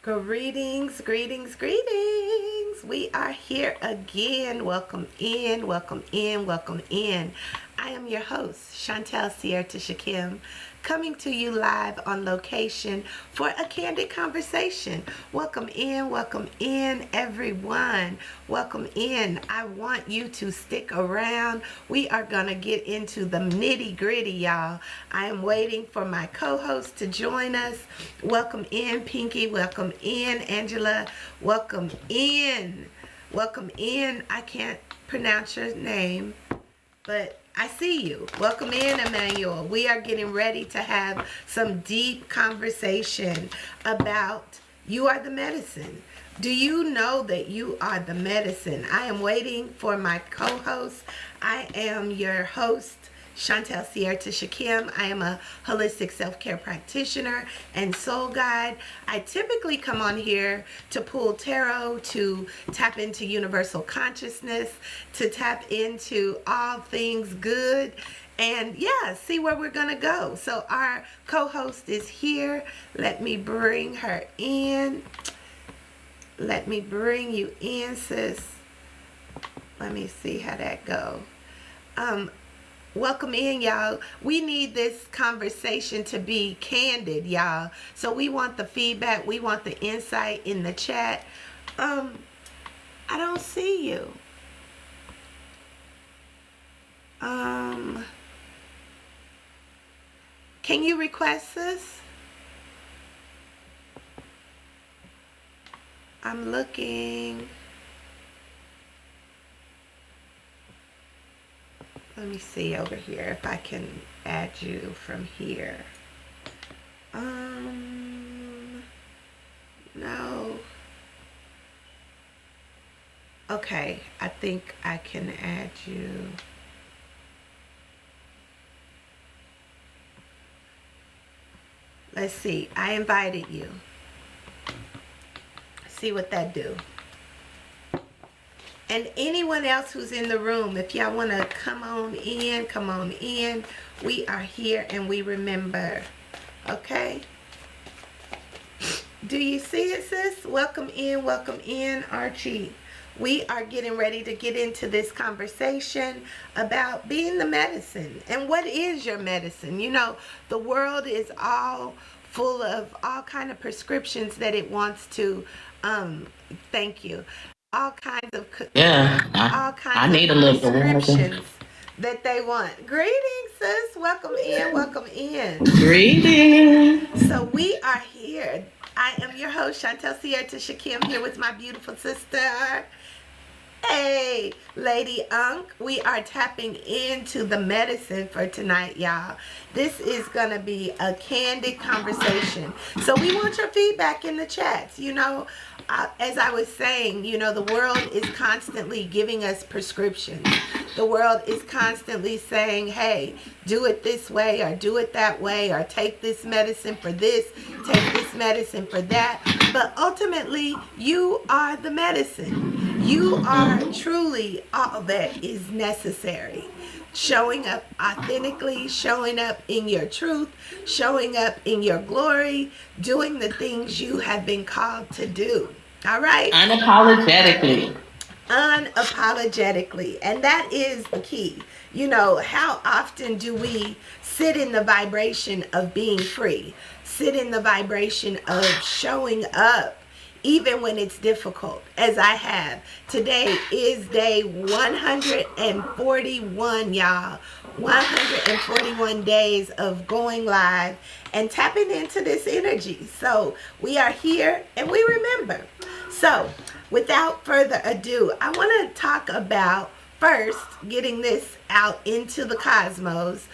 Greetings, greetings, greetings. We are here again. Welcome in, welcome in, welcome in. I am your host, Chantel Sierra Shakim, coming to you live on location for a candid conversation. Welcome in, everyone. Welcome in. I want you to stick around. We are going to get into the nitty gritty, y'all. I am waiting for my co-host to join us. Welcome in, Pinky. Welcome in, Angela. Welcome in. Welcome in. I can't pronounce your name, but I see you. Welcome in, Emmanuel. We are getting ready to have some deep conversation about you are the medicine. Do you know that you are the medicine? I am waiting for my co-host. I am your host, Chantel Sierra Shakim. I am a holistic self-care practitioner and soul guide. I typically come on here to pull tarot, to tap into universal consciousness, to tap into all things good, and yeah, see where we're gonna go. So our co-host is here. Let me bring her in. Let me bring you in, sis. Let me see how that go. Welcome in, y'all. We need this conversation to be candid, y'all. So we want the feedback. We want the insight in the chat. I don't see you. Can you request this? I'm looking. Let me see over here if I can add you from here. No. Okay, I think I can add you. Let's see. I invited you. See what that do. And anyone else who's in the room, if y'all want to come on in, come on in. We are here and we remember. Okay? Do you see it, sis? Welcome in, Archie. We are getting ready to get into this conversation about being the medicine. And what is your medicine? You know, the world is all full of all kind of prescriptions that it wants to, thank you. All kinds of I need a little prescriptions that they want. Greetings, sis. Welcome in. Welcome in. greeting. So we are here. I am your host, Chantel Sierra Shakim, here with my beautiful sister. Hey, Lady Unk. We are tapping into the medicine for tonight, y'all. This is going to be a candid conversation. So we want your feedback in the chats. You know, as I was saying, you know, the world is constantly giving us prescriptions. The world is constantly saying, hey, do it this way or do it that way, or take this medicine for this, take this medicine for that. But ultimately, you are the medicine. You are truly all that is necessary. Showing up authentically, showing up in your truth, showing up in your glory, doing the things you have been called to do. All right? Unapologetically. Unapologetically. And that is the key. You know, how often do we sit in the vibration of being free, sit in the vibration of showing up even when it's difficult, as I have. Today is day 141, y'all. 141 days of going live and tapping into this energy. So we are here and we remember. So without further ado, I want to talk about first getting this out into the cosmos.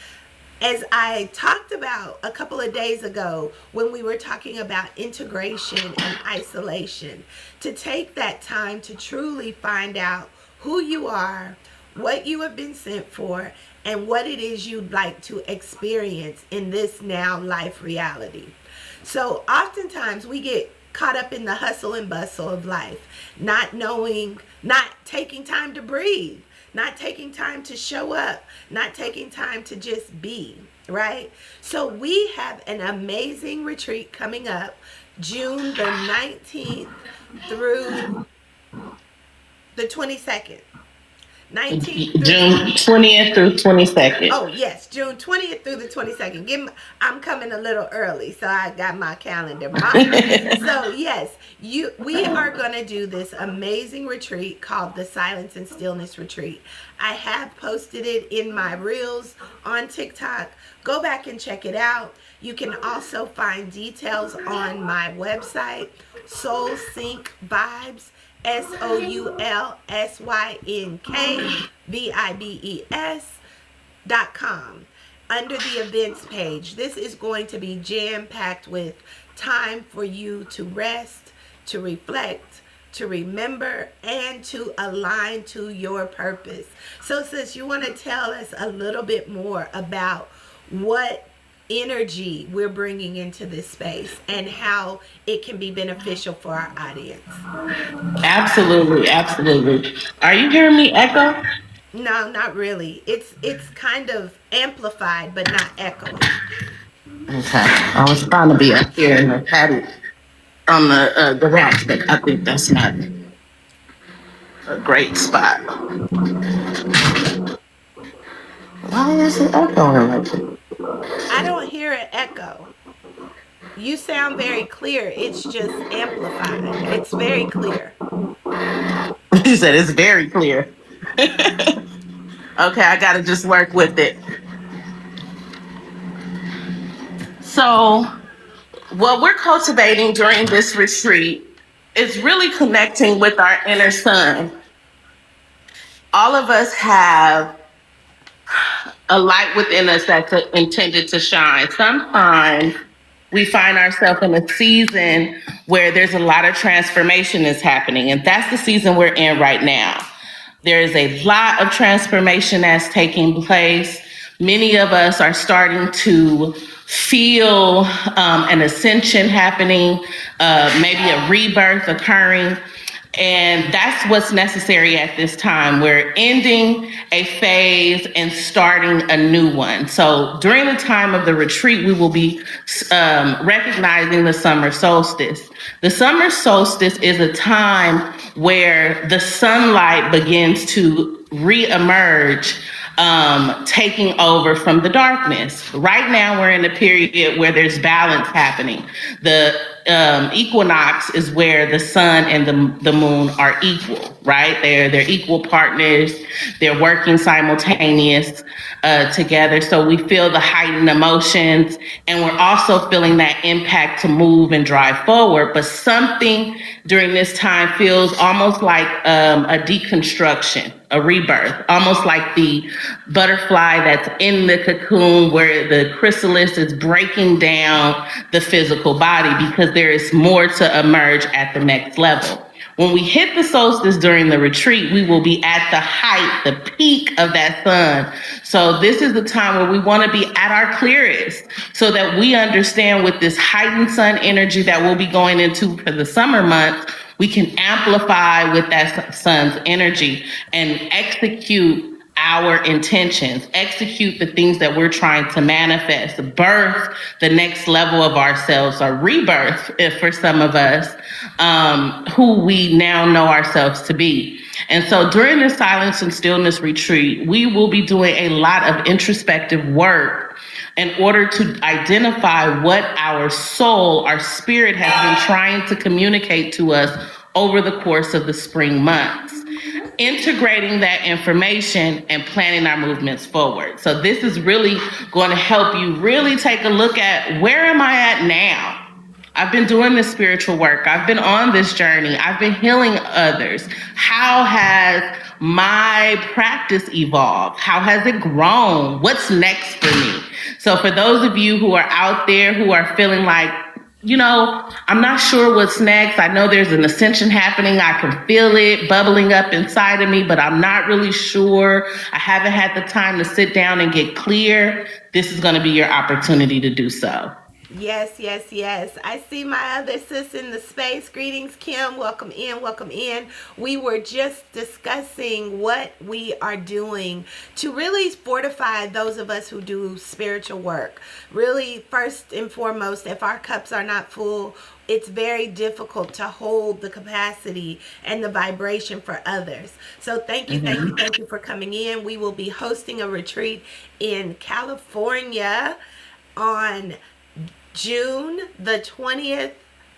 As I talked about a couple of days ago when we were talking about integration and isolation, to take that time to truly find out who you are, what you have been sent for, and what it is you'd like to experience in this now life reality. So oftentimes we get caught up in the hustle and bustle of life, not knowing, not taking time to breathe, not taking time to show up, not taking time to just be, right? So we have an amazing retreat coming up June the 19th through the 22nd. 19th through June 20th through 22nd. Oh yes, June 20th through the 22nd. I'm coming a little early, so I got my calendar marked. So yes, we are going to do this amazing retreat called the Silence and Stillness Retreat. I have posted it in my reels on TikTok. Go back and check it out. You can also find details on my website, Soul Sync Vibes. SOULSYNKVIBES.com under the events page. This is going to be jam-packed with time for you to rest, to reflect, to remember, and to align to your purpose. So sis, you want to tell us a little bit more about what energy we're bringing into this space and how it can be beneficial for our audience? Absolutely. Are you hearing me echo? No, not really. It's kind of amplified but not echoey. Okay. I was trying to be up here in the patio on the garage, but I think that's not a great spot. Why is it echoing like that? I don't hear an echo. You sound very clear. It's just amplified. It's very clear. You said it's very clear. Okay, I gotta just work with it. So, what we're cultivating during this retreat is really connecting with our inner sun. All of us have a light within us that's intended to shine. Sometimes we find ourselves in a season where there's a lot of transformation is happening, and that's the season we're in right now. There is a lot of transformation that's taking place. Many of us are starting to feel an ascension happening, maybe a rebirth occurring. And that's what's necessary at this time. We're ending a phase and starting a new one. So during the time of the retreat, we will be recognizing the summer solstice. The summer solstice is a time where the sunlight begins to reemerge, taking over from the darkness. Right now, we're in a period where there's balance happening. The equinox is where the sun and the moon are equal, right? They're equal partners. They're working simultaneous together. So we feel the heightened emotions, and we're also feeling that impact to move and drive forward. But something during this time feels almost like a deconstruction, a rebirth, almost like the butterfly that's in the cocoon where the chrysalis is breaking down the physical body, because there is more to emerge at the next level. When we hit the solstice during the retreat, we will be at the height, the peak of that sun. So this is the time where we want to be at our clearest, so that we understand with this heightened sun energy that we'll be going into for the summer months, we can amplify with that sun's energy and execute our intentions, execute the things that we're trying to manifest, birth the next level of ourselves, or rebirth, if for some of us, who we now know ourselves to be. And so during this Silence and Stillness retreat, we will be doing a lot of introspective work in order to identify what our soul, our spirit has been trying to communicate to us over the course of the spring months, integrating that information and planning our movements forward. So this is really going to help you really take a look at, where am I at now? I've been doing this spiritual work. I've been on this journey. I've been healing others. How has my practice evolved? How has it grown? What's next for me? So for those of you who are out there who are feeling like, I'm not sure what's next. I know there's an ascension happening. I can feel it bubbling up inside of me, but I'm not really sure. I haven't had the time to sit down and get clear. This is going to be your opportunity to do so. Yes. I see my other sis in the space. Greetings, Kim. Welcome in. We were just discussing what we are doing to really fortify those of us who do spiritual work. Really, first and foremost, if our cups are not full, it's very difficult to hold the capacity and the vibration for others. So thank you, thank you, Mm-hmm. thank you for coming in. We will be hosting a retreat in California on June the 20th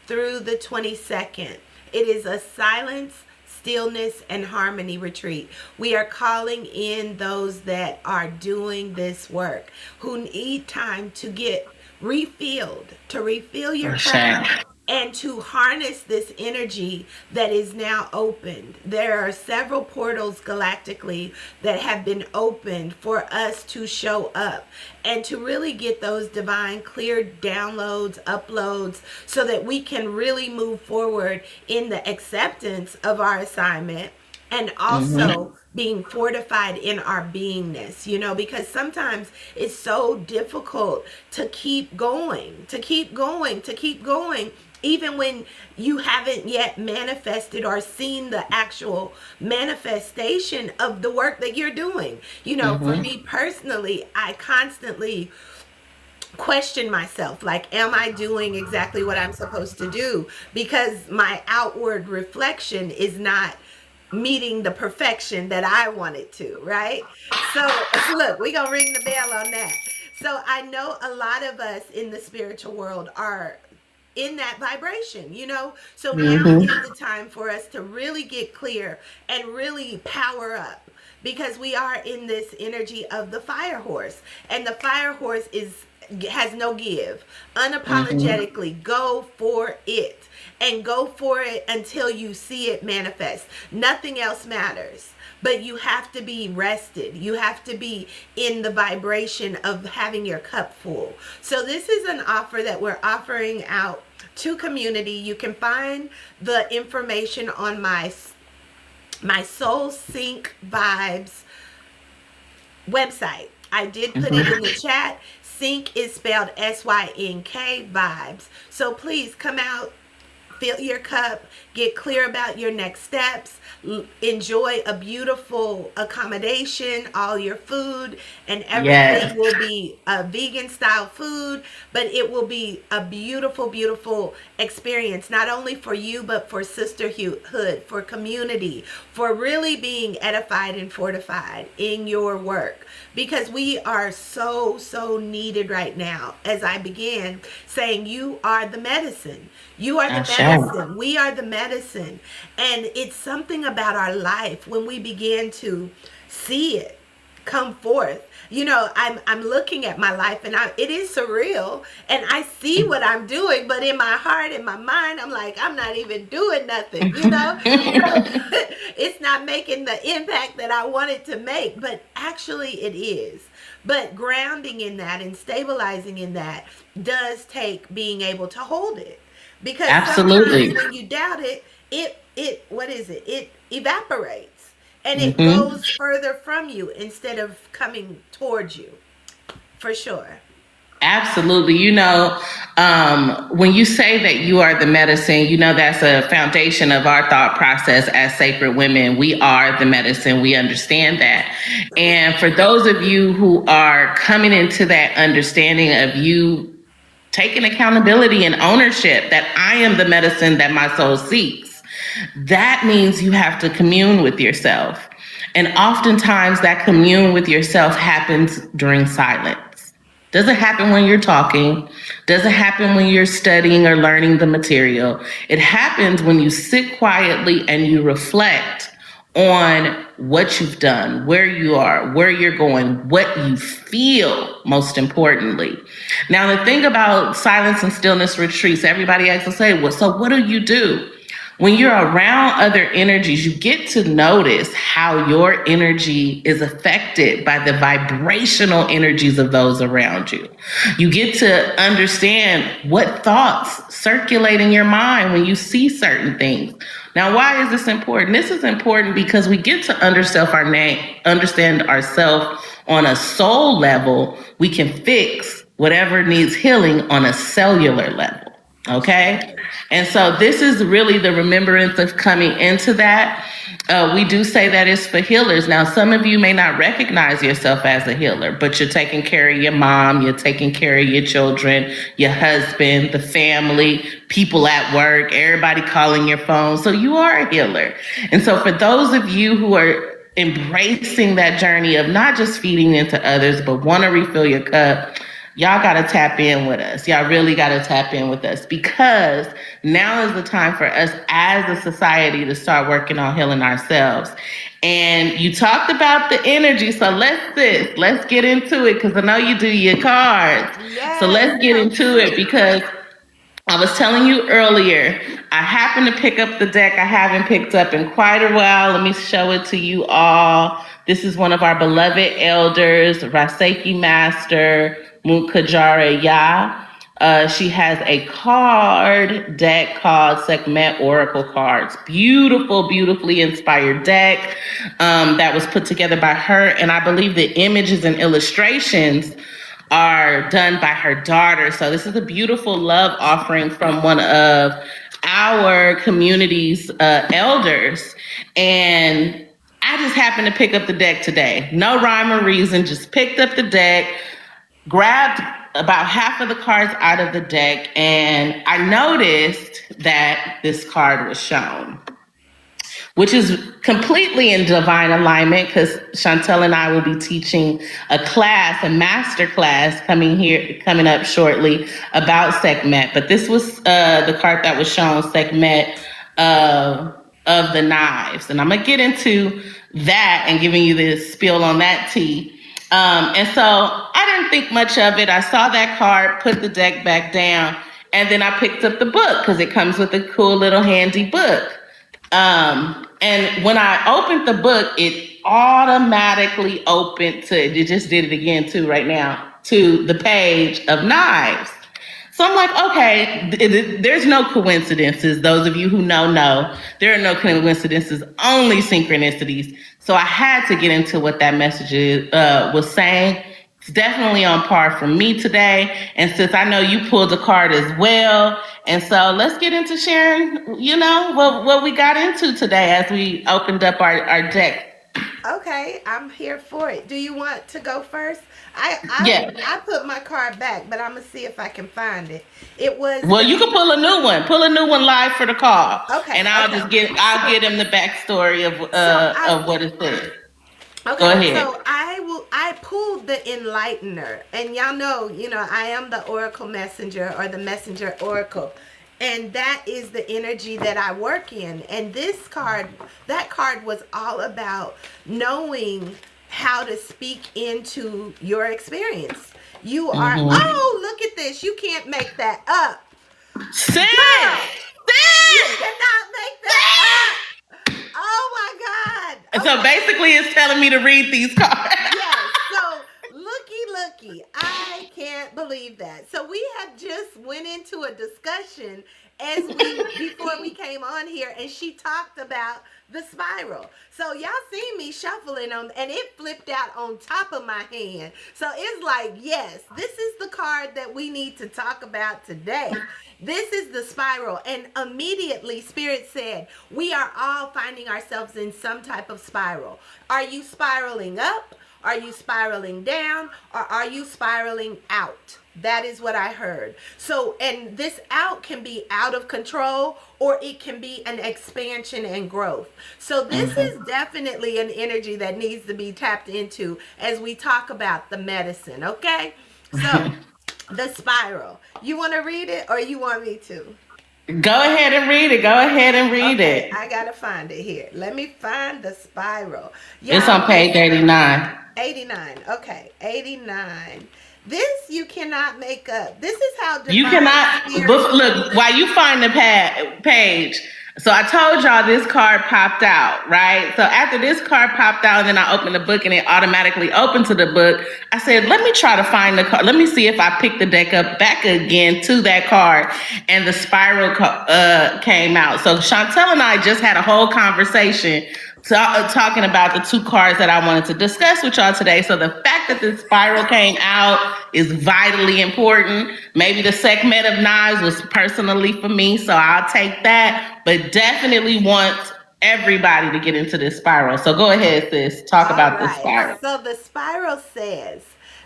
through the 22nd. It is a silence, stillness, and harmony retreat. We are calling in those that are doing this work, who need time to get refilled, to refill your cup, Sure. and to harness this energy that is now opened. There are several portals galactically that have been opened for us to show up and to really get those divine clear downloads, uploads, so that we can really move forward in the acceptance of our assignment, and Mm-hmm. also being fortified in our beingness, because sometimes it's so difficult to keep going, to keep going, even when you haven't yet manifested or seen the actual manifestation of the work that you're doing. For Mm-hmm. me personally, I constantly question myself, like, am I doing exactly what I'm supposed to do? Because my outward reflection is not meeting the perfection that I wanted to, right? So look, we're gonna ring the bell on that. So I know a lot of us in the spiritual world are in that vibration, so now Mm-hmm. is the time for us to really get clear and really power up, because we are in this energy of the fire horse, and the fire horse has no give. Mm-hmm. Unapologetically go for it, and go for it until you see it manifest. Nothing else matters. But you have to be rested. You have to be in the vibration of having your cup full. So this is an offer that we're offering out to community. You can find the information on my Soul Sync Vibes website. I did put it in the chat. Sync is spelled SYNK vibes. So please come out, fill your cup, get clear about your next steps, enjoy a beautiful accommodation, all your food and everything Yes. will be a vegan style food, but it will be a beautiful, beautiful experience, not only for you, but for sisterhood, for community, for really being edified and fortified in your work, because we are so, so needed right now. As I began saying, you are the medicine. You are the Sure. medicine. We are the medicine. And it's something about our life when we begin to see it come forth. I'm looking at my life, and it is surreal, and I see what I'm doing, but in my heart, in my mind, I'm like, I'm not even doing nothing. It's not making the impact that I want it to make, but actually it is. But grounding in that and stabilizing in that does take being able to hold it. Because sometimes Absolutely. when you doubt it, it what is it? It evaporates, and it Mm-hmm. goes further from you instead of coming towards you. For sure. Absolutely. When you say that you are the medicine, that's a foundation of our thought process as sacred women. We are the medicine. We understand that. And for those of you who are coming into that understanding of you taking accountability and ownership that I am the medicine that my soul seeks, that means you have to commune with yourself. And oftentimes that commune with yourself happens during silence. Doesn't happen when you're talking, doesn't happen when you're studying or learning the material. It happens when you sit quietly and you reflect on what you've done, where you are, where you're going, what you feel, most importantly. Now, the thing about silence and stillness retreats, everybody asks to say, well, so what do you do? When you're around other energies, you get to notice how your energy is affected by the vibrational energies of those around you. You get to understand what thoughts circulate in your mind when you see certain things. Now, why is this important? This is important because we get to understand ourselves on a soul level. We can fix whatever needs healing on a cellular level. Okay. And so this is really the remembrance of coming into that. We do say that it's for healers. Now, some of you may not recognize yourself as a healer, but you're taking care of your mom, you're taking care of your children, your husband, the family, people at work, everybody calling your phone. So you are a healer. And so for those of you who are embracing that journey of not just feeding into others, but want to refill your cup, y'all got to tap in with us. Y'all really got to tap in with us, because now is the time for us as a society to start working on healing ourselves. And you talked about the energy, so let's get into it, because I know you do your cards. So Yes. let's get into it, because I was telling you earlier, I happened to pick up the deck I haven't picked up in quite a while. Let me show it to you all. This is one of our beloved elders, Raseki Master Mukajara Ya. She has a card deck called Sekhmet Oracle Cards. Beautiful, beautifully inspired deck that was put together by her. And I believe the images and illustrations are done by her daughter. So this is a beautiful love offering from one of our community's elders. And I just happened to pick up the deck today. No rhyme or reason, just picked up the deck, grabbed about half of the cards out of the deck, and I noticed that this card was shown, which is completely in divine alignment, because Chantel and I will be teaching a class, a master class coming up shortly about Sekhmet. But this was the card that was shown, Sekhmet of the knives. And I'm going to get into that and giving you the spiel on that tea. And so I didn't think much of it. I saw that card, put the deck back down, and then I picked up the book because it comes with a cool little handy book. And when I opened the book, it automatically opened to, it just did it again too right now, to the page of knives. So I'm like, okay, there's no coincidences. Those of you who know, there are no coincidences, only synchronicities. So I had to get into what that message was saying. It's definitely on par for me today. And since I know you pulled a card as well, and so let's get into sharing, what we got into today as we opened up our deck. Okay, I'm here for it. Do you want to go first? Yeah. I put my card back, but I'm gonna see if I can find it. It was Well, you can pull a new one. Pull a new one live for the call. Okay. And I'll get him the backstory of what it says. Okay, go ahead. So I pulled the Enlightener, and y'all know, I am the Oracle Messenger, or the Messenger Oracle. And that is the energy that I work in. And that card was all about knowing how to speak into your experience. You are, look at this. You can't make that up. Sis! You cannot make that up. Oh my God. Okay. So basically it's telling me to read these cards. Yes. So looky. I can't believe that. So we had just went into a discussion before we came on here, and she talked about the spiral. So y'all see me shuffling and it flipped out on top of my hand. So it's like, yes, this is the card that we need to talk about today. This is the spiral. And immediately Spirit said, we are all finding ourselves in some type of spiral. Are you spiraling up? Are you spiraling down? Or are you spiraling out? That is what I heard. So, and this out can be out of control, or it can be an expansion and growth. So this is definitely an energy that needs to be tapped into as we talk about the medicine, okay? So, the spiral. You want to read it, or you want me to? Go ahead and read it. Okay, I got to find it here. Let me find the spiral. It's on page 89. 89. Okay, 89. This you cannot make up. This is how you cannot. Look, while you find the page. So I told y'all this card popped out, right? So after this card popped out, and then I opened the book and it automatically opened to the book. I said, let me try to find the card. Let me see if I pick the deck up back again to that card, and the spiral came out. So Chantel and I just had a whole conversation talking about the two cards that I wanted to discuss with y'all today. So the fact that this spiral came out is vitally important. Maybe the Sekhmet of knives was personally for me, so I'll take that. But definitely want everybody to get into this spiral. So go ahead, sis. Talk All about this right. spiral. So the spiral says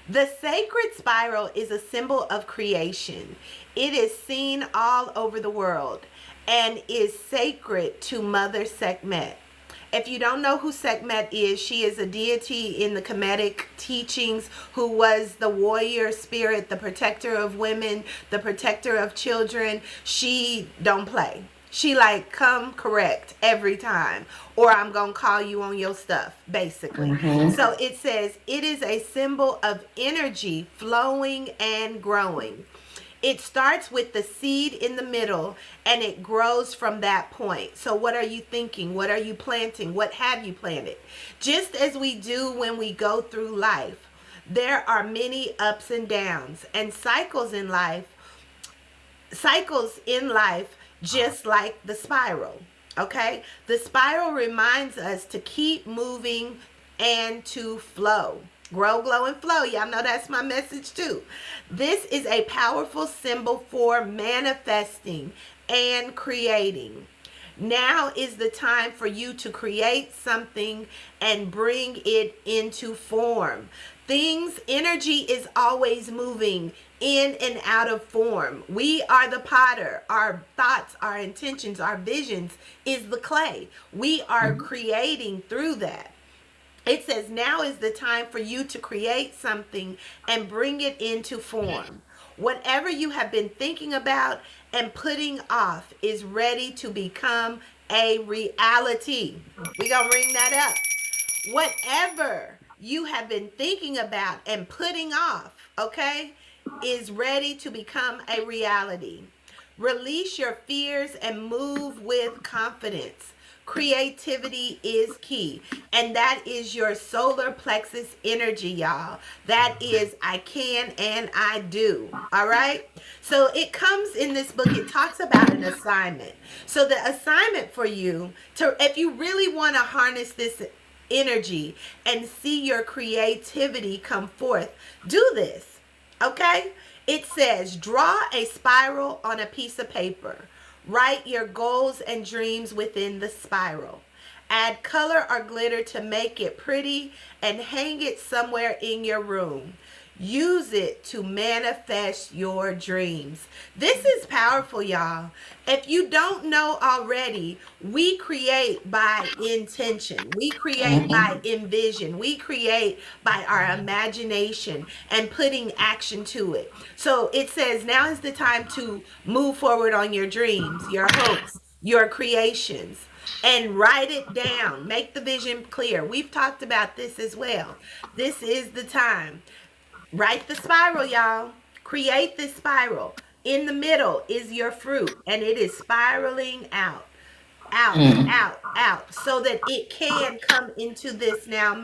the sacred spiral is a symbol of creation. It is seen all over the world and is sacred to Mother Sekhmet. If you don't know who Sekhmet is, she is a deity in the Kemetic teachings who was the warrior spirit, the protector of women, the protector of children. She don't play. She like come correct every time, or I'm going to call you on your stuff, basically. Mm-hmm. So it says it is a symbol of energy flowing and growing. It starts with the seed in the middle and it grows from that point. So, what are you thinking? What are you planting? What have you planted? Just as we do when we go through life, there are many ups and downs and cycles in life, just like the spiral. Okay, the spiral reminds us to keep moving and to flow. Grow, glow, and flow. Y'all know that's my message too. This is a powerful symbol for manifesting and creating. Now is the time for you to create something and bring it into form. Energy is always moving in and out of form. We are the potter. Our thoughts, our intentions, our visions is the clay. We are creating through that. It says now is the time for you to create something and bring it into form. Whatever you have been thinking about and putting off is ready to become a reality. We're going to ring that up. Whatever you have been thinking about and putting off, okay, is ready to become a reality. Release your fears and move with confidence. Creativity is key, and that is your solar plexus energy, y'all. That is I can and I do. All right. So it comes in this book, it talks about an assignment. So the assignment for you to, if you really want to harness this energy and see your creativity come forth, do this. Okay? It says, draw a spiral on a piece of paper. Write your goals and dreams within the spiral. Add color or glitter to make it pretty and hang it somewhere in your room. Use it to manifest your dreams. This is powerful, y'all. If you don't know already, we create by intention. We create by envision. We create by our imagination and putting action to it. So it says now is the time to move forward on your dreams, your hopes, your creations, and write it down. Make the vision clear. We've talked about this as well. This is the time. Write the spiral, y'all. Create this spiral. In the middle is your fruit, and it is spiraling out, out, out, out, so that it can come into this now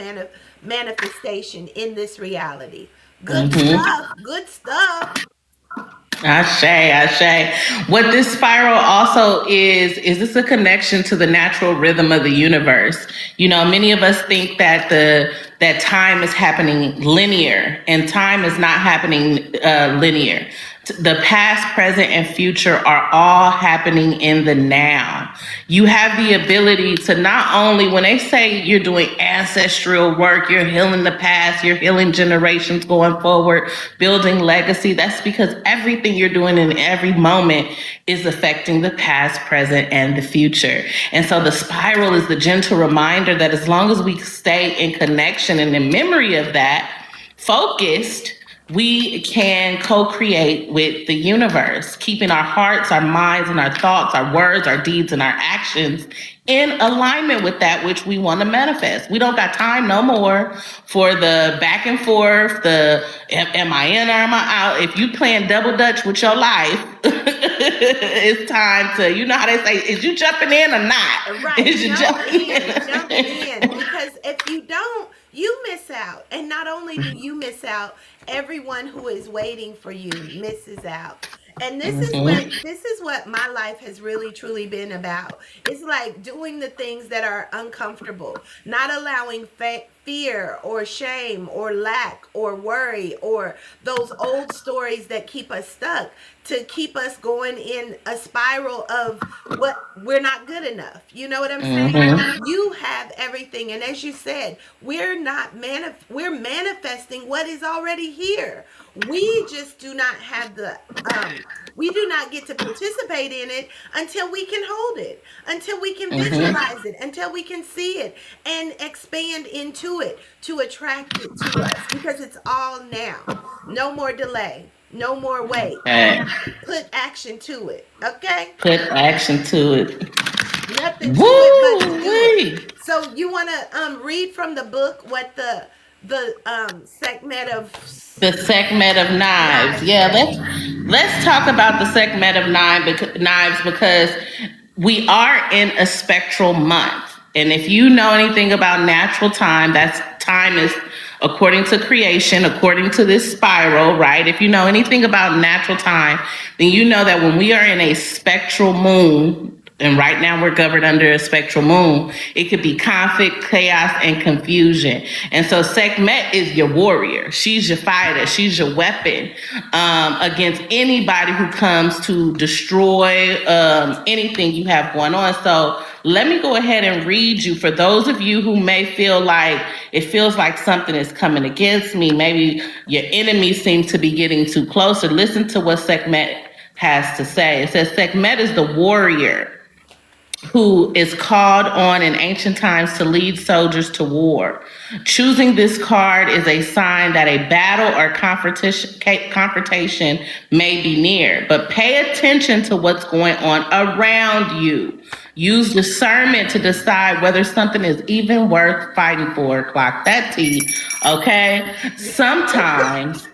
manifestation in this reality. Good Mm-hmm. stuff. Good stuff. Ashe, Ashe. What this spiral also is this a connection to the natural rhythm of the universe? You know, many of us think that that time is happening linear, and time is not happening linear. The past, present, and future are all happening in the now. You have the ability to not only, when they say you're doing ancestral work, you're healing the past, you're healing generations going forward, building legacy. That's because everything you're doing in every moment is affecting the past, present, and the future. And so the spiral is the gentle reminder that as long as we stay in connection and in memory of that, focused, we can co-create with the universe, keeping our hearts, our minds, and our thoughts, our words, our deeds, and our actions in alignment with that which we want to manifest. We don't got time no more for the back and forth, the am I in or am I out? If you playing double dutch with your life, it's time to, you know how they say, is you jumping in or not? Right. Is you Jump jumping in. Jump in. in? Because if you don't, you miss out. And not only do you miss out, everyone who is waiting for you misses out. And Mm-hmm. this is what my life has really truly been about. It's like doing the things that are uncomfortable, not allowing fear or shame or lack or worry or those old stories that keep us stuck to keep us going in a spiral of what we're not good enough. You know what I'm saying? Mm-hmm. You have everything, and as you said, we're manifesting what is already here. We just do not have the we do not get to participate in it until we can hold it, until we can Mm-hmm. visualize it, until we can see it and expand into it to attract it to us, because it's all now. No more delay, no more wait. Okay. Put action to it. Okay? Put action to it. Nothing to it but to Woo do it. wee. So you want to read from the book what the segment of The segment of knives. knives Yeah, say. let's talk about the segment of knives because we are in a spectral month. And if you know anything about natural time, that's time is according to creation, according to this spiral, right? If you know anything about natural time, then you know that when we are in a spectral moon, and right now we're governed under a spectral moon, it could be conflict, chaos, and confusion. And so Sekhmet is your warrior. She's your fighter. She's your weapon against anybody who comes to destroy anything you have going on. So let me go ahead and read you for those of you who may feel like it feels like something is coming against me. Maybe your enemies seem to be getting too close. Or listen to what Sekhmet has to say. It says Sekhmet is the warrior who is called on in ancient times to lead soldiers to war. Choosing this card is a sign that a battle or confrontation may be near, but pay attention to what's going on around you. Use discernment to decide whether something is even worth fighting for. Clock that T. Okay? Sometimes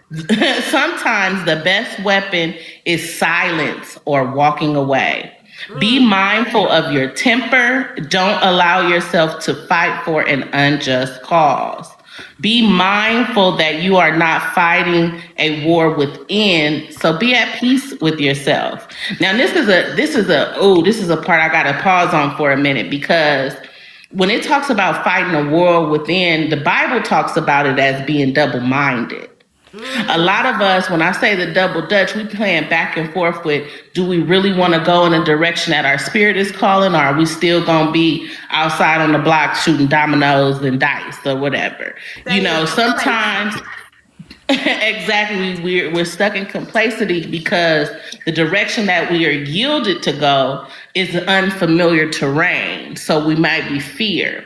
sometimes the best weapon is silence or walking away. Be Mm. mindful of your temper. Don't allow yourself to fight for an unjust cause. Be mindful that you are not fighting a war within. So be at peace with yourself. Now this is a part I gotta pause on for a minute because when it talks about fighting a war within, the Bible talks about it as being double-minded. A Mm. lot of us, when I say the double dutch, we playing back and forth with, do we really want to go in a direction that our spirit is calling, or are we still going to be outside on the block shooting dominoes and dice or whatever? You Stay in know, complacent. sometimes, exactly, we're stuck in complacency because the direction that we are yielded to go is unfamiliar terrain. So we might be fear,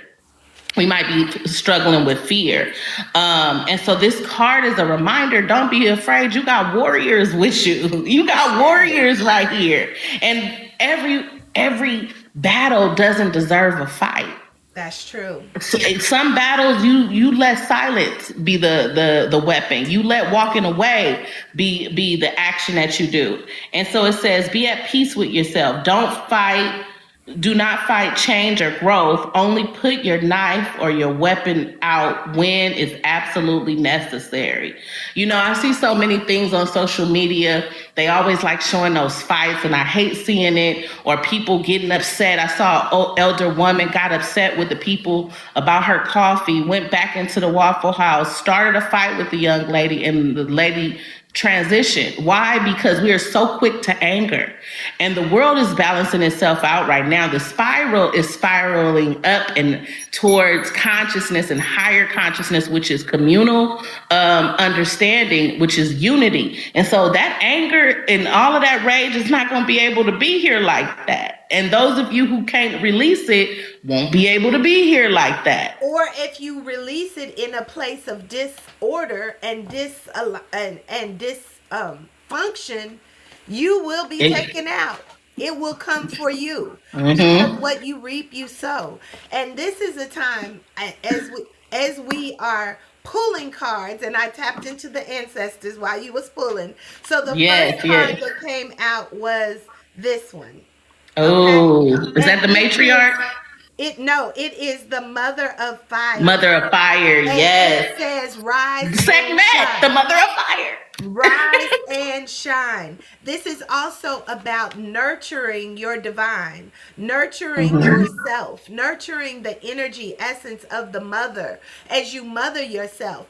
we might be struggling with fear. And so this card is a reminder, don't be afraid. You got warriors with you. You got warriors right here. And every battle doesn't deserve a fight. That's true. Some battles you let silence be the weapon. You let walking away be the action that you do. And so it says be at peace with yourself. Don't fight, do not fight change or growth. Only put your knife or your weapon out when it's absolutely necessary. You know, I see so many things on social media. They always like showing those fights, and I hate seeing it, or people getting upset. I saw an elder woman got upset with the people about her coffee, went back into the Waffle House, started a fight with the young lady, and the lady transition. Why? Because we are so quick to anger. And the world is balancing itself out right now. The spiral is spiraling up and towards consciousness and higher consciousness, which is communal understanding, which is unity. And so that anger and all of that rage is not going to be able to be here like that. And those of you who can't release it won't be able to be here like that. Or if you release it in a place of disorder and function, you will be taken out. It will come for you, because Mm-hmm. what you reap you sow. And this is a time, as we are pulling cards, and I tapped into the ancestors while you was pulling. So the first Yes, card yes. that came out was this one. Okay? Oh, is And that the it is matriarch? it is the mother of fire. Mother of fire, And it yes. says rise and Sekhmet, the shine. mother of fire. Rise and shine. This is also about nurturing your divine, nurturing Mhm. yourself, nurturing the energy essence of the mother as you mother yourself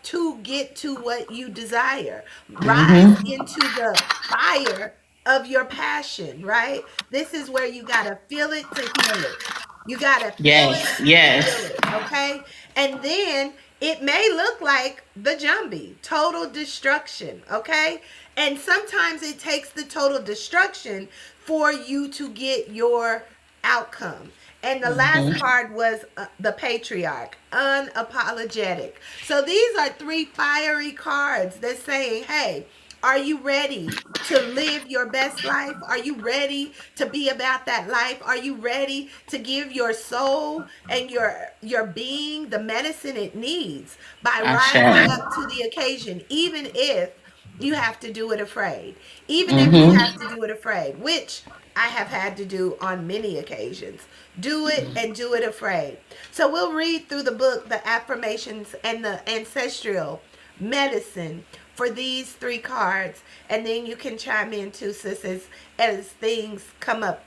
to get to what you desire. Rise Mhm. into the fire of your passion, right? This is where you got to feel it to heal it. You got to feel it Yes. to heal Yes. it, okay? And then it may look like the Jumbie, total destruction, okay? And sometimes it takes the total destruction for you to get your outcome. And the last Mhm. card was the patriarch, unapologetic. So these are three fiery cards that's saying, hey, are you ready to live your best life? Are you ready to be about that life? Are you ready to give your soul and your being the medicine it needs by rising Ashe. up to the occasion, even if you have to do it afraid. Even if you have Mhm. to do it afraid, which I have had to do on many occasions. Do it and do it afraid. So we'll read through the book, the affirmations and the ancestral medicine for these three cards, and then you can chime in too, sis, as things come up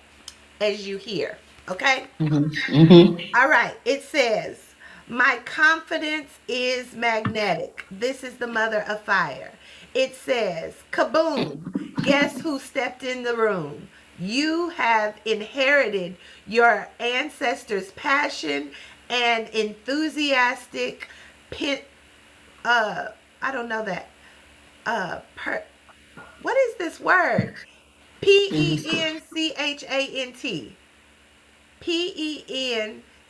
as you hear. Okay? Mhm. Mhm. All right. It says, my confidence is magnetic. This is the mother of fire. It says, kaboom. Guess who stepped in the room? You have inherited your ancestors' passion and enthusiastic pin, uh I don't know that per, what is this word? PENCHANT.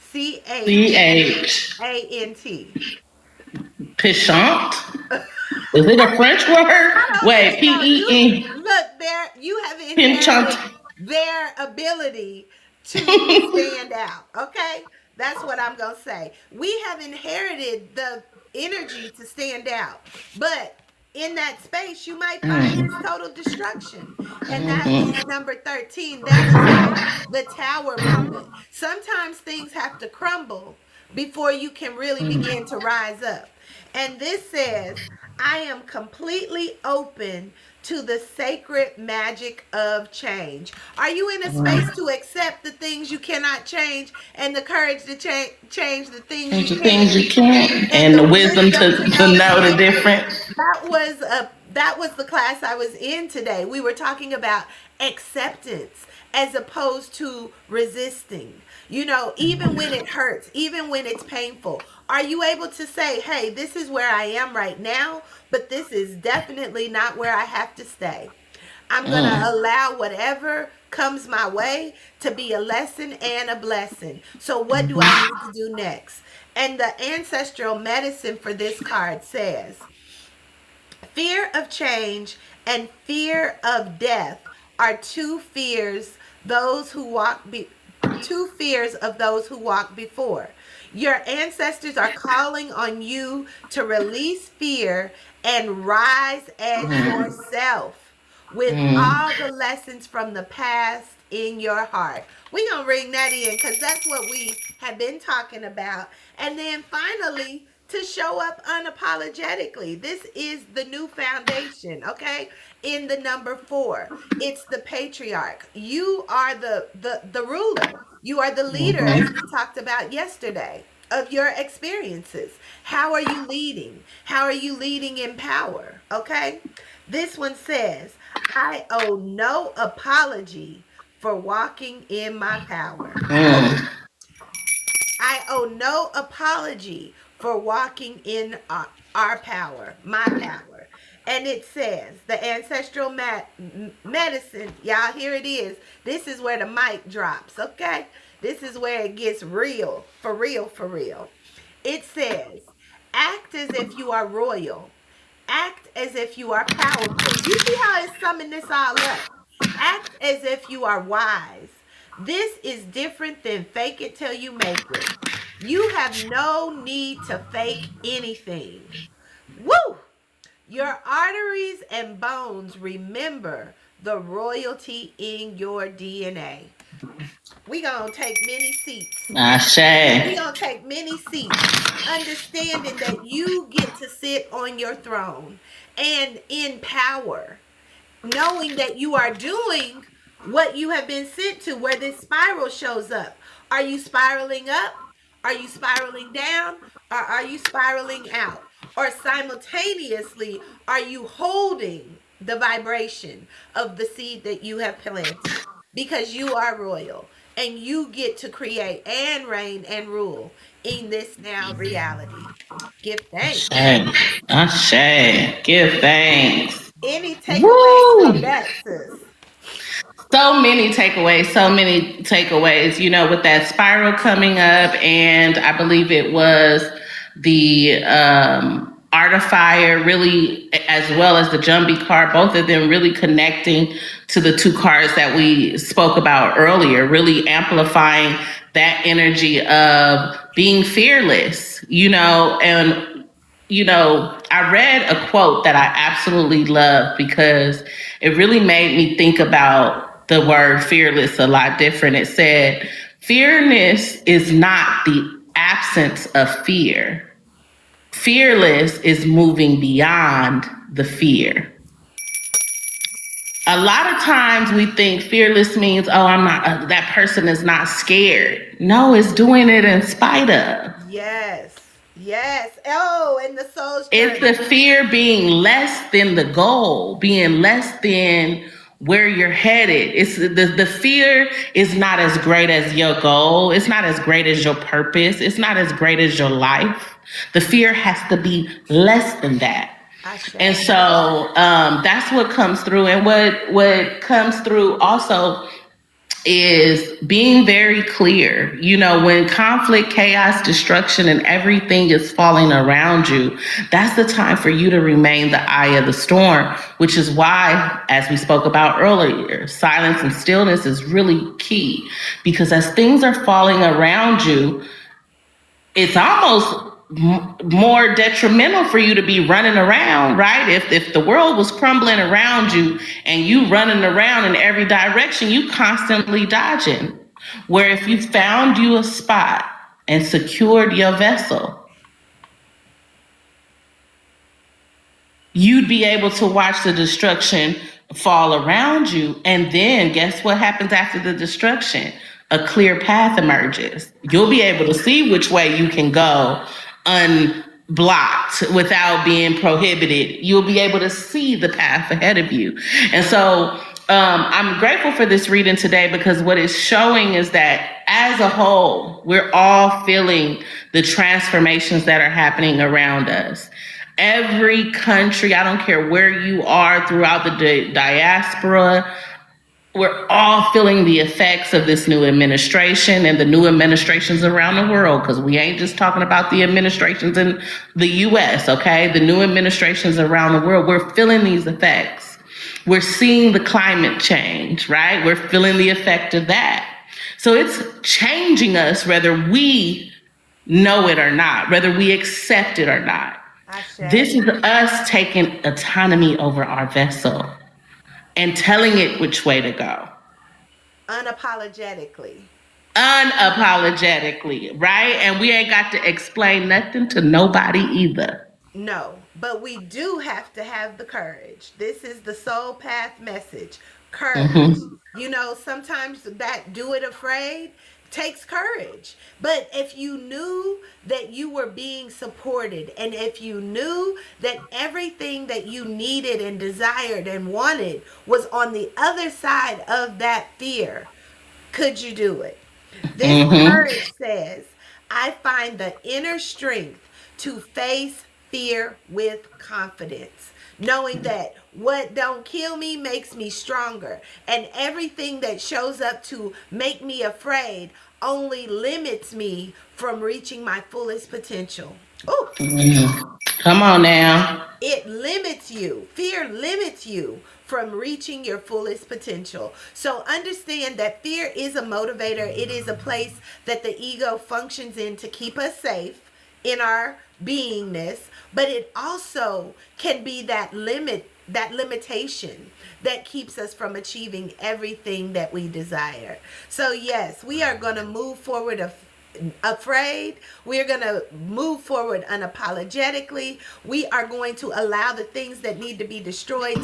CH. PENCHANT. Pishant. Is it a French word? Wait. No, you PEN. look there. You have Pinchant. inherited their ability to stand out. Okay, that's what I'm gonna say. We have inherited the energy to stand out, but in that space, you might find Mm. it's total destruction, and that is Mhm. number 13. That is called the tower moment. Sometimes things have to crumble before you can really begin to rise up. And this says, I am completely open to the sacred magic of change. Are you in a space to accept the things you cannot change and the courage to change the things Change you the things can you can, and and the the wisdom wisdom to to know the know the difference? difference. That was the class I was in today. We were talking about acceptance as opposed to resisting. Even when it hurts, even when it's painful, are you able to say, hey, this is where I am right now, but this is definitely not where I have to stay? I'm going to Mm. allow whatever comes my way to be a lesson and a blessing. So, what do I need to do next? And the ancestral medicine for this card says, fear of change and fear of death are those who walk be, two fears of those who walk before. Your ancestors are calling on you to release fear and rise as Mm. yourself with Mm. all the lessons from the past in your heart. We're going to ring that in because that's what we have been talking about. And then finally, to show up unapologetically. This is the new foundation, okay? In the number 4, it's the patriarch. You are the ruler. You are the leader, as we Mhm. talked about yesterday, of your experiences. How are you leading? How are you leading in power? Okay? This one says, I owe no apology for walking in my power. Woo! Mm. I owe no apology for walking in our power, my power. And it says, the ancestral medicine, y'all, here it is. This is where the mic drops, okay? This is where it gets real, for real, for real. It says, act as if you are royal. Act as if you are powerful. You see how it's summing this all up? Act as if you are wise. This is different than fake it till you make it. You have no need to fake anything. Woo! Your arteries and bones remember the royalty in your DNA. We gonna take many seats. We Ashe. gonna take many seats, understanding that you get to sit on your throne and in power, knowing that you are doing what you have been sent to, where this spiral shows up. Are you spiraling up? Are you spiraling down? Or are you spiraling out? Or simultaneously, are you holding the vibration of the seed that you have planted? Because you are royal and you get to create and reign and rule in this now reality. Give thanks. Ashe. Ashe. Give thanks. Any takeaways from Woo! that, sis? So many takeaways, so many takeaways, with that spiral coming up. And I believe it was the Art of Fire, really, as well as the Jumbie card, both of them really connecting to the two cards that we spoke about earlier, really amplifying that energy of being fearless, and I read a quote that I absolutely love because it really made me think about the word fearless a lot different. It said, "Fearless is not the absence of fear. Fearless is moving beyond the fear." A lot of times we think fearless means, oh, I'm not, that person is not scared. No, it's doing it in spite of. Yes. Yes. Oh, and the soul's It's the journey. fear being less than the goal, being less than where you're headed. It's the fear is not as great as your goal. It's not as great as your purpose. It's not as great as your life. The fear has to be less than that. And Ashe. so that's what comes through. And what comes through also is being very clear. When conflict, chaos, destruction, and everything is falling around you, that's the time for you to remain the eye of the storm, which is why, as we spoke about earlier, silence and stillness is really key. Because as things are falling around you, it's almost more detrimental for you to be running around, right? If the world was crumbling around you and you running around in every direction, you constantly dodging. Where if you found you a spot and secured your vessel, you'd be able to watch the destruction fall around you. And then guess what happens after the destruction? A clear path emerges. You'll be able to see which way you can go unblocked without being prohibited. You'll be able to see the path ahead of you. And so I'm grateful for this reading today because what it's showing is that as a whole, we're all feeling the transformations that are happening around us. Every country, I don't care where you are throughout the diaspora, we're all feeling the effects of this new administration and the new administrations around the world, because we ain't just talking about the administrations in the US, okay? The new administrations around the world, we're feeling these effects. We're seeing the climate change, right? We're feeling the effect of that. So it's changing us whether we know it or not, whether we accept it or not. This Ashe. is us taking autonomy over our vessel and telling it which way to go. Unapologetically. Unapologetically, right? And we ain't got to explain nothing to nobody either. No, but we do have to have the courage. This is the soul path message. Courage. Mm-hmm. Sometimes that do it afraid takes courage. But if you knew that you were being supported, and if you knew that everything that you needed and desired and wanted was on the other side of that fear, could you do it? This Mm-hmm. courage says, I find the inner strength to face fear with confidence, knowing that what don't kill me makes me stronger, and everything that shows up to make me afraid only limits me from reaching my fullest potential. Oh, Mm-hmm. Come on now. it limits you. Fear limits you from reaching your fullest potential. So understand that fear is a motivator. It is a place that the ego functions in to keep us safe in our beingness, but it also can be that that limitation that keeps us from achieving everything that we desire. So yes, we are going to move forward afraid. We are going to move forward unapologetically. We are going to allow the things that need to be destroyed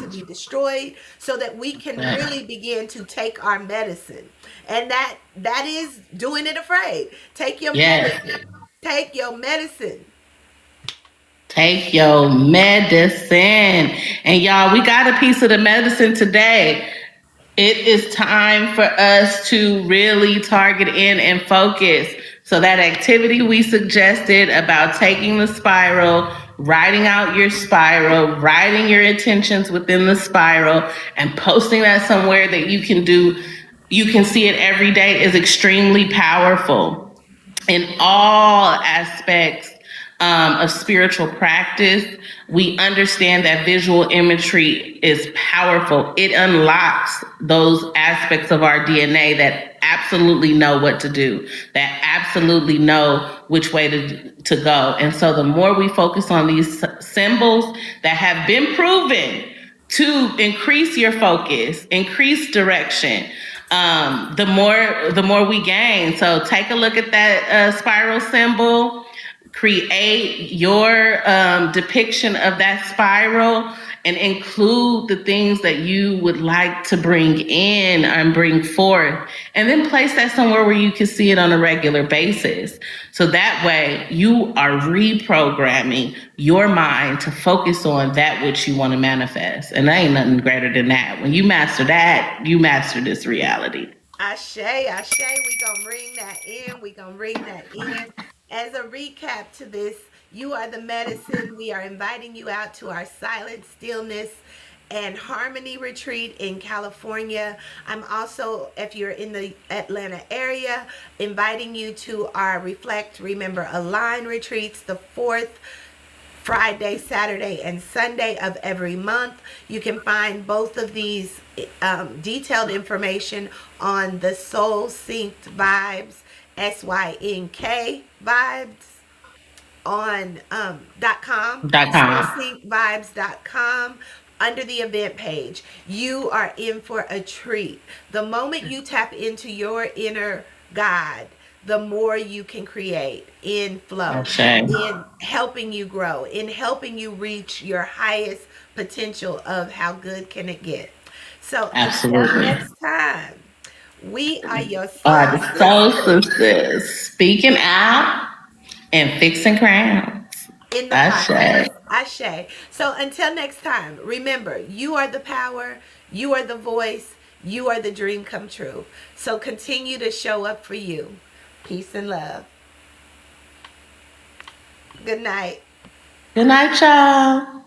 so that we can really begin to take our medicine. And that is doing it afraid. Take your Yes. medicine. Take your medicine. Take your medicine. And y'all, we got a piece of the medicine today. It is time for us to really target in and focus. So, that activity we suggested about taking the spiral, writing out your spiral, writing your intentions within the spiral, and posting that somewhere that you can see it every day is extremely powerful in all aspects of spiritual practice. We understand that visual imagery is powerful. It unlocks those aspects of our DNA that absolutely know what to do, that absolutely know which way to go. And so the more we focus on these symbols that have been proven to increase your focus, increase direction, the more we gain. So take a look at that spiral symbol, create your depiction of that spiral, and include the things that you would like to bring in and bring forth, and then place that somewhere where you can see it on a regular basis. So that way you are reprogramming your mind to focus on that which you want to manifest. And there ain't nothing greater than that. When you master that, you master this reality. Ashe, Ashe, we gonna ring that in. We gonna ring that in. As a recap to this, you are the medicine. We are inviting you out to our silent stillness and harmony retreat in California. I'm also, if you're in the Atlanta area, inviting you to our Reflect, Remember, Align retreats, the fourth Friday, Saturday, and Sunday of every month. You can find both of these detailed information on the Soul Synced Vibes, SYNK Vibes, on .com, .com. soulsyncvibes.com. Under the event page. You are in for a treat. The moment you tap into your inner God, the more you can create in flow, Okay. in helping you grow, in helping you reach your highest potential of how good can it get. So until Absolutely. next time, we are your Are soul the soul sisters sisters speaking out and fixing crowns. in the I process. say. Ashe. So until next time, remember, you are the power, you are the voice, you are the dream come true. So continue to show up for you. Peace and love. Good night. Good night, y'all.